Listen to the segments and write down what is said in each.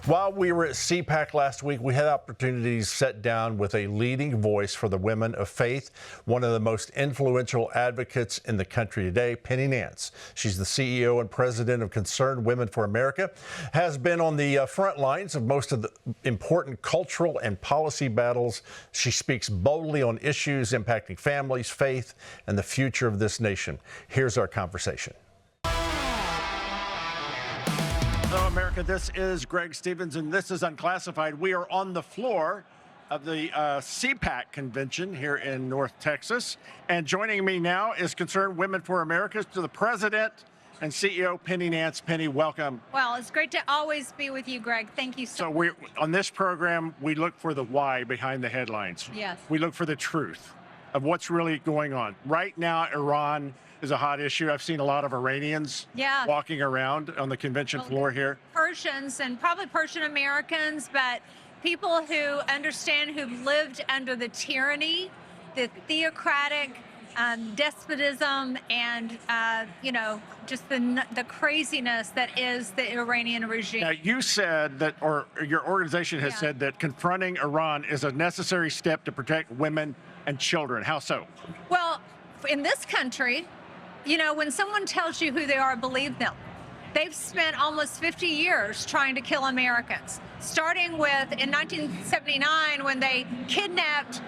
While we were at CPAC last week, we had opportunities to sit down with a leading voice for the women of faith, one of the most influential advocates in the country today, Penny Nance. She's the CEO and president of Concerned Women for America, has been on the front lines of most of the important cultural and policy battles. She speaks boldly on issues impacting families, faith, and the future of this nation. Here's our conversation. Hello, America. This is Greg Stevens, and this is Unclassified. We are on the floor of the CPAC convention here in North Texas. And joining me now is Concerned Women for America, to the president and CEO, Penny Nance. Penny, welcome. Well, it's great to always be with you, Greg. Thank you so much. So on this program, we look for the why behind the headlines. Yes. We look for the truth of what's really going on. Right now, Iran is a hot issue. I've seen a lot of Iranians walking around on the convention floor here. Persians and probably Persian Americans, but people who understand, who've lived under the tyranny, the theocratic despotism, and just the craziness that is the Iranian regime. Now, you said that, or your organization has said that confronting Iran is a necessary step to protect women and children. How so? Well, in this country, when someone tells you who they are, believe them. They've spent almost 50 years trying to kill Americans, starting with in 1979 when they kidnapped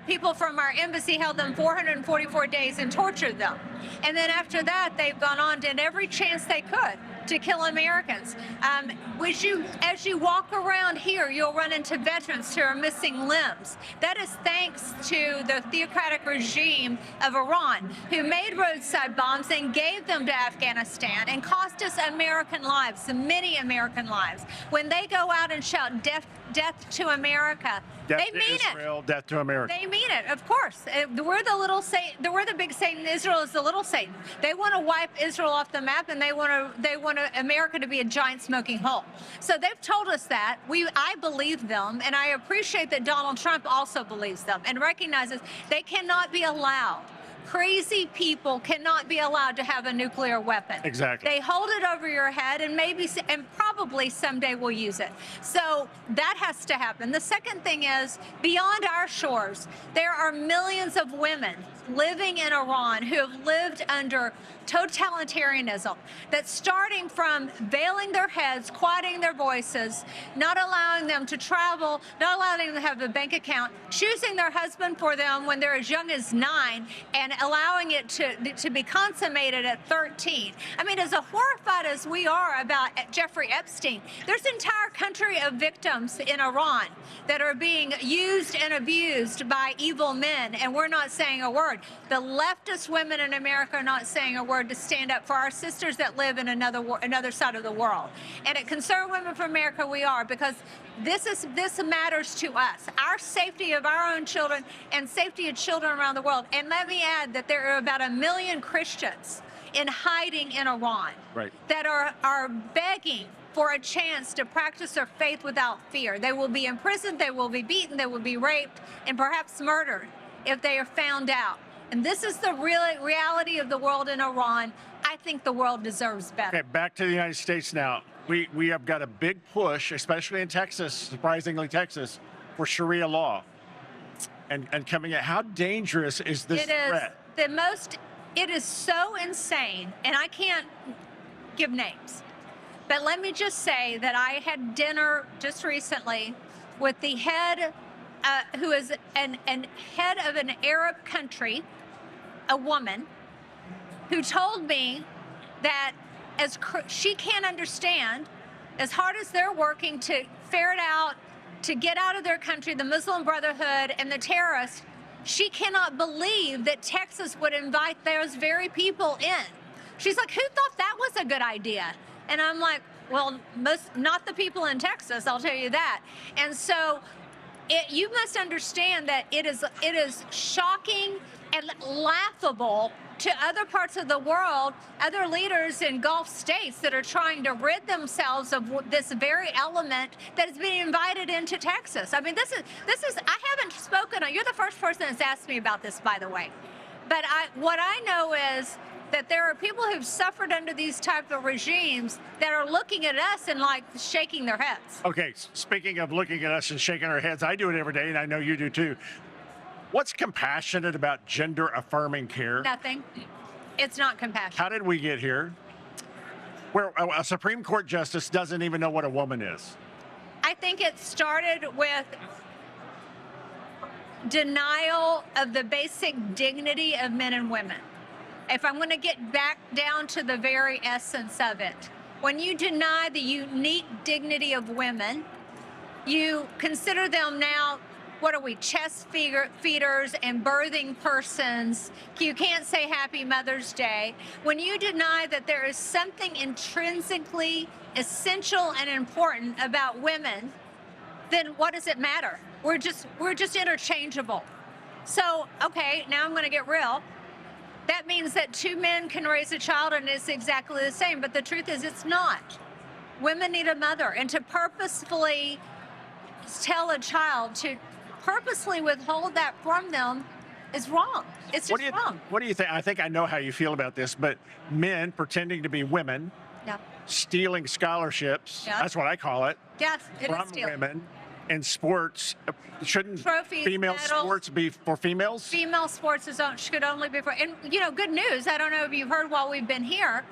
people from our embassy, held them 444 days and tortured them. And then after that, they've gone on, did every chance they could to kill Americans. As you walk around here, you'll run into veterans who are missing limbs. That is thanks to the theocratic regime of Iran, who made roadside bombs and gave them to Afghanistan and cost us American lives, many American lives. When they go out and shout death to America, they mean Israel, death to America. They mean it, of course. We're the little Satan. We're the big Satan. Israel is the little Satan. They want to wipe Israel off the map, and they want America to be a giant smoking hole. So they've told us that. I believe them, and I appreciate that Donald Trump also believes them and recognizes they cannot be allowed. Crazy people cannot be allowed to have a nuclear weapon. Exactly. They hold it over your head, and probably someday will use it. So that has to happen. The second thing is, beyond our shores, there are millions of women living in Iran who have lived under totalitarianism, that's starting from veiling their heads, quieting their voices, not allowing them to travel, not allowing them to have a bank account, choosing their husband for them when they're as young as 9, and allowing it to be consummated at 13. I mean, as horrified as we are about Jeffrey Epstein, there's an entire country of victims in Iran that are being used and abused by evil men, and we're not saying a word. The leftist women in America are not saying a word to stand up for our sisters that live in another side of the world. And at Concerned Women for America, we are, because this matters to us, our safety of our own children and safety of children around the world. And let me add that there are about 1 million Christians in hiding in Iran that are begging for a chance to practice their faith without fear. They will be imprisoned, they will be beaten, they will be raped, and perhaps murdered if they are found out. And this is the reality of the world in Iran. I think the world deserves better. Okay, back to the United States now. We have got a big push, especially in Texas, surprisingly Texas, for Sharia law. And coming in, how dangerous is this threat? It is so insane, and I can't give names. But let me just say that I had dinner just recently with the head, who is an head of an Arab country, a woman, who told me that she can't understand, as hard as they're working to ferret out, to get out of their country, the Muslim Brotherhood and the terrorists, she cannot believe that Texas would invite those very people in. She's like, who thought that was a good idea? And I'm like, well, not the people in Texas, I'll tell you that. And so you must understand that it is shocking and laughable to other parts of the world, other leaders in Gulf states that are trying to rid themselves of this very element that is being invited into Texas. I mean, this is. I haven't spoken. You're the first person that's asked me about this, by the way. But what I know is that there are people who've suffered under these type of regimes that are looking at us and like shaking their heads. Okay, speaking of looking at us and shaking our heads, I do it every day, and I know you do too. What's compassionate about gender-affirming care? Nothing. It's not compassion. How did we get here? Where a Supreme Court justice doesn't even know what a woman is. I think it started with denial of the basic dignity of men and women. If I'm going to get back down to the very essence of it, when you deny the unique dignity of women, you consider them now, what are we, chest feeders and birthing persons. You can't say Happy Mother's Day. When you deny that there is something intrinsically essential and important about women, then what does it matter? We're just interchangeable. So, okay, now I'm going to get real. That means that two men can raise a child and it's exactly the same, but the truth is it's not. Women need a mother, and to purposefully tell a child to purposely withhold that from them is wrong. It's just wrong. What do you think? I think I know how you feel about this, but men pretending to be women, stealing scholarships, that's what I call it, yes, it from is stealing. women in sports. Shouldn't Trophies, female medals, sports be for females? Female sports should only be for, and good news, I don't know if you've heard while we've been here,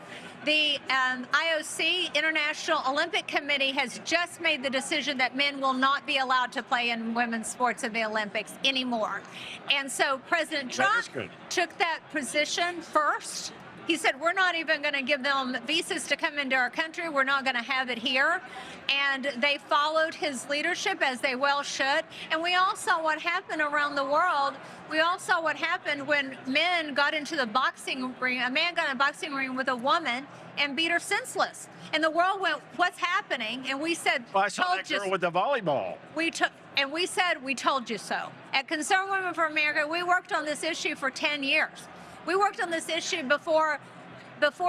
the IOC, International Olympic Committee, has just made the decision that men will not be allowed to play in women's sports in the Olympics anymore. And so President Trump took that position first. He said, we're not even going to give them visas to come into our country. We're not going to have it here. And they followed his leadership, as they well should. And we all saw what happened around the world. We all saw what happened when men got into the boxing ring. A man got in a boxing ring with a woman and beat her senseless. And the world went, what's happening? And we said, well, I saw that girl with the volleyball. And we said, we told you so. At Concerned Women for America, we worked on this issue for 10 years. We worked on this issue before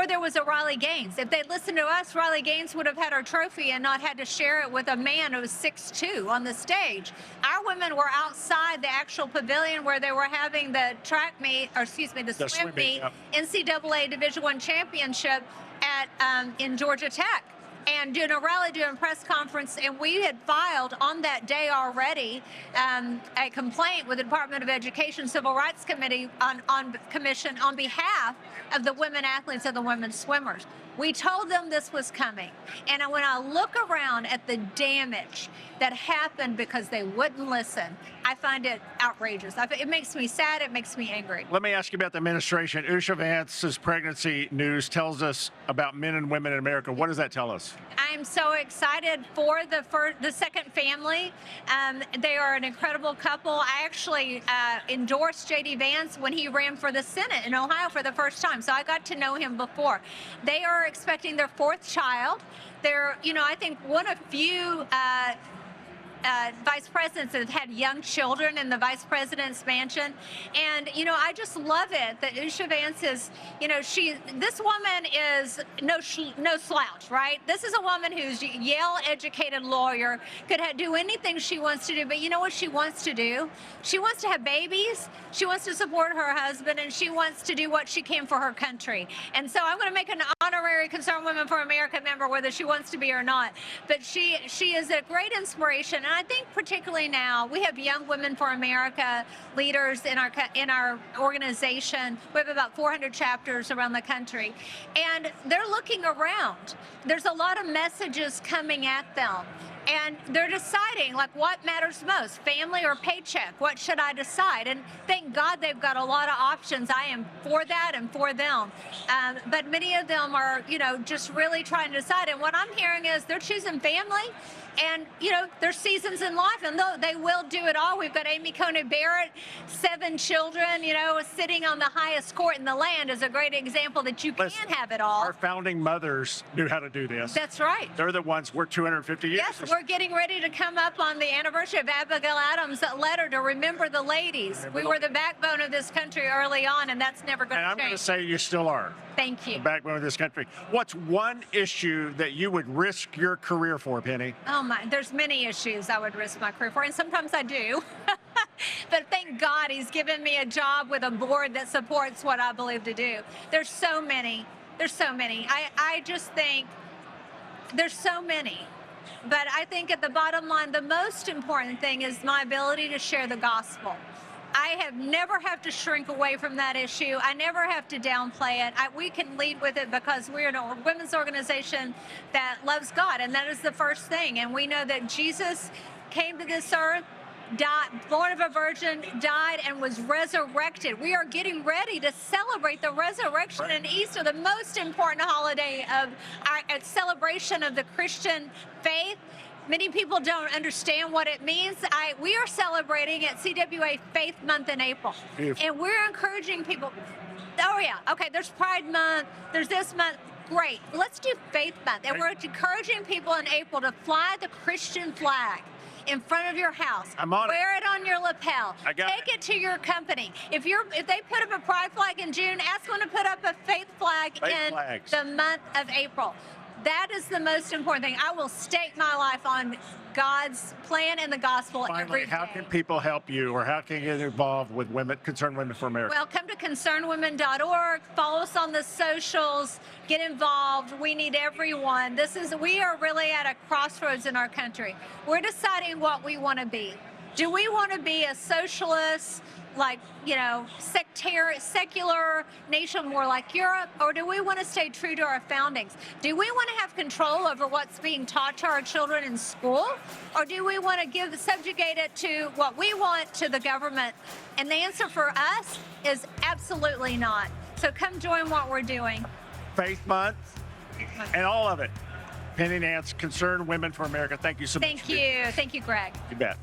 there was a Riley Gaines. If they'd listened to us, Riley Gaines would have had her trophy and not had to share it with a man who was 6'2" on the stage. Our women were outside the actual pavilion where they were having the the swim meet, NCAA Division I championship in Georgia Tech. And doing a rally, doing a press conference, and we had filed on that day already a complaint with the Department of Education Civil Rights Committee Commission on behalf of the women athletes and the women swimmers. We told them this was coming. And when I look around at the damage that happened because they wouldn't listen, I find it outrageous. It makes me sad. It makes me angry. Let me ask you about the administration. Usha Vance's pregnancy news tells us about men and women in America. What does that tell us? I'm so excited for the second family. They are an incredible couple. I actually endorsed J.D. Vance when he ran for the Senate in Ohio for the first time, so I got to know him before. They are expecting their fourth child. They're, I think one of few vice presidents that have had young children in the vice president's mansion. And, I just love it that Usha Vance is, this woman is no slouch, right? This is a woman who's a Yale-educated lawyer, could do anything she wants to do, but you know what she wants to do? She wants to have babies, she wants to support her husband, and she wants to do what she can for her country. And so I'm going to make an honorary Concerned Women for America member, whether she wants to be or not. But she is a great inspiration. And I think particularly now, we have Young Women for America leaders in our organization. We have about 400 chapters around the country. And they're looking around. There's a lot of messages coming at them. And they're deciding, what matters most, family or paycheck? What should I decide? And thank God they've got a lot of options. I am for that and for them. But many of them are, just really trying to decide. And what I'm hearing is they're choosing family. And, there's seasons in life, and they will do it all. We've got Amy Coney Barrett, 7 children, sitting on the highest court in the land is a great example that you can have it all. Our founding mothers knew how to do this. That's right. They're the ones, we're 250 years. Yes, we're getting ready to come up on the anniversary of Abigail Adams' letter to remember the ladies. We were the backbone of this country early on, and that's never going to change. And I'm going to say you still are. Thank you. The backbone of this country. What's one issue that you would risk your career for, Penny? Oh my, there's many issues I would risk my career for, and sometimes I do. But thank God he's given me a job with a board that supports what I believe to do. There's so many. I just think there's so many. But I think at the bottom line, the most important thing is my ability to share the gospel. I have never have to shrink away from that issue. I never have to downplay it. We can lead with it because we're a women's organization that loves God, and that is the first thing. And we know that Jesus came to this earth, died, born of a virgin, died, and was resurrected. We are getting ready to celebrate the resurrection and Easter, the most important holiday of our celebration of the Christian faith. Many people don't understand what it means. We are celebrating at CWA Faith Month in April. Beautiful. And we're encouraging people. Oh, yeah. Okay, there's Pride Month. There's this month. Great. Let's do Faith Month. And we're encouraging people in April to fly the Christian flag in front of your house. I'm on it. Wear it on your lapel. I got Take it to your company. If they put up a pride flag in June, ask them to put up a faith flag in flags. the month of April. That is the most important thing. I will stake my life on God's plan and the gospel Finally, every day. how can people help you, or how can you get involved with Concerned Women for America? Well, come to concernedwomen.org. Follow us on the socials. Get involved. We need everyone. We are really at a crossroads in our country. We're deciding what we want to be. Do we want to be a socialist, secular nation more like Europe, or do we want to stay true to our foundings? Do we want to have control over what's being taught to our children in school, or do we want to subjugate it to what we want to the government? And the answer for us is absolutely not. So come join what we're doing. Faith Month and all of it. Penny Nance, Concerned Women for America. Thank you so much. Thank you. Thank you, Greg. You bet.